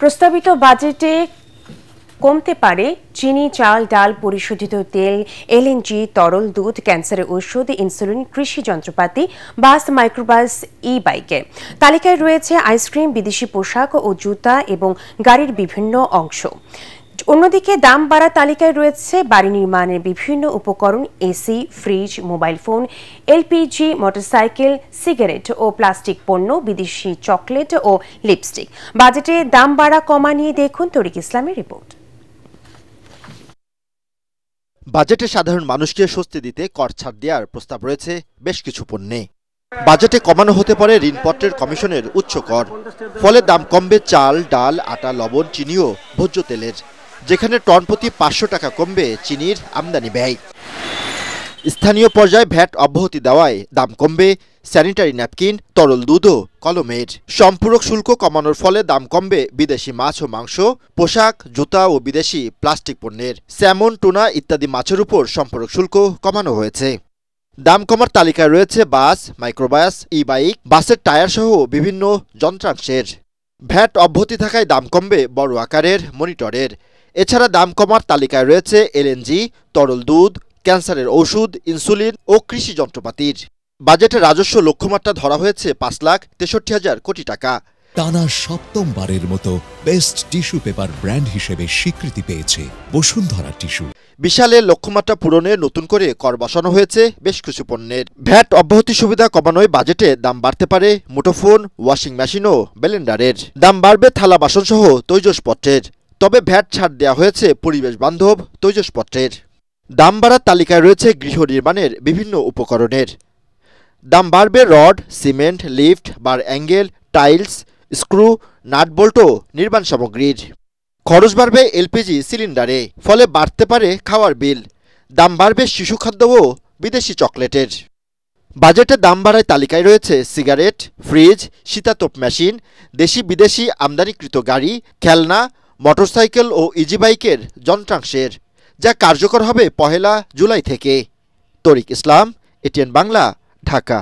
প্রস্তাবিত বাজেটে কমতে পারে চিনি, চাল, ডাল, পরিশোধিত তেল, এলএনজি, তরল দুধ, ক্যান্সারের ওষুধ, ইনসুলিন, কৃষি যন্ত্রপাতি, বাস, মাইক্রোবাস, ই-বাইকে। তালিকায় রয়েছে আইসক্রিম, বিদেশি পোশাক ও জুতা এবং গাড়ির বিভিন্ন অংশ। অন্যদিকে দাম বাড়া তালিকায় রয়েছে বাড়ি নির্মাণের বিভিন্ন উপকরণ, AC, fridge, mobile phone, LPG, motorcycle, cigarette ও প্লাস্টিক পণ্য, বিদেশি চকলেট ও লিপস্টিক। বাজেটে দাম বাড়া কমা নিয়ে দেখুন তরিক ইসলামের রিপোর্ট। বাজেটে সাধারণ মানুষকে স্বস্তি দিতে কর ছাড় দেওয়ার প্রস্তাব রয়েছে বেশ কিছু পণ্যে। বাজেটে কমানো হতে পারে ঋণপত্রের কমিশনের উচ্চ কর। ফলে দাম কমবে চাল, ডাল, আটা, লবণ, চিনি ও ভোজ্য তেলের, যেখানে টন প্রতি ৫০০ টাকা কমবে চিনির আমদানি ব্যয়। স্থানীয় পর্যায়ে ভ্যাট অব্যাহতি দেওয়ায় দাম কমবে স্যানিটারি ন্যাপকিন, তরল দুধ ও কলমের। সম্পূরক শুল্ক কমানোর ফলে দাম কমবে বিদেশি মাছ ও মাংস, পোশাক, জুতা ও বিদেশি প্লাস্টিক পণ্যের। স্যামন, টুনা ইত্যাদি মাছের উপর সম্পূরক শুল্ক কমানো হয়েছে। দাম কমার তালিকায় রয়েছে বাস, মাইক্রোবাস, ই-বাইক, বাসের টায়ার সহ বিভিন্ন যন্ত্রাংশের। ভ্যাট অব্যাহতি থাকায় দাম কমবে বড় আকারের মনিটরের। এছাড়া দাম কমার তালিকায় রয়েছে এলএনজি, তরল দুধ, ক্যান্সারের ওষুধ, ইনসুলিন ও কৃষি যন্ত্রপাতির। বাজেটে রাজস্ব লক্ষ্যমাত্রা ধরা হয়েছে ৫,৬৩,০০০ কোটি টাকা। টানা সপ্তমবারের মতো বেস্ট টিস্যু পেপার ব্র্যান্ড হিসেবে স্বীকৃতি পেয়েছে বসুন্ধরা টিস্যু। বিশাল লক্ষ্যমাত্রা পূরণে নতুন করে কর বসানো হয়েছে বেশ কিছু পণ্যের। ভ্যাট অব্যাহতি সুবিধা কমানোয় বাজেটে দাম বাড়তে পারে মুঠোফোন, ওয়াশিং মেশিন ও ব্লেন্ডারের। দাম বাড়বে থালা বাসন সহ তৈজসপত্রের। তবে ভ্যাট ছাড় দেওয়া হয়েছে পরিবেশ বান্ধব তৈজসপত্রের। দাম বাড়ার তালিকায় রয়েছে গৃহ নির্মাণের বিভিন্ন উপকরণের। দাম বাড়বে rod, cement, lift, bar angle, tiles, screw, nut bolt ও নির্মাণ সামগ্রীর। খরচ বাড়বে এলপিজি সিলিন্ডারে, ফলে বাড়তে পারে খাওয়ার বিল। দাম বাড়বে শিশু খাদ্য ও বিদেশি চকলেটের। বাজেটে দাম বাড়ায় তালিকায় রয়েছে সিগারেট, ফ্রিজ, শীতাতপ মেশিন, দেশি বিদেশি আমদানিকৃত গাড়ি, খেলনা, মোটরসাইকেল ও ইজিবাইকের যন্ত্রাংশের, যা কার্যকর হবে ১ জুলাই থেকে। তরিক ইসলাম, এটিএন বাংলা, ঢাকা।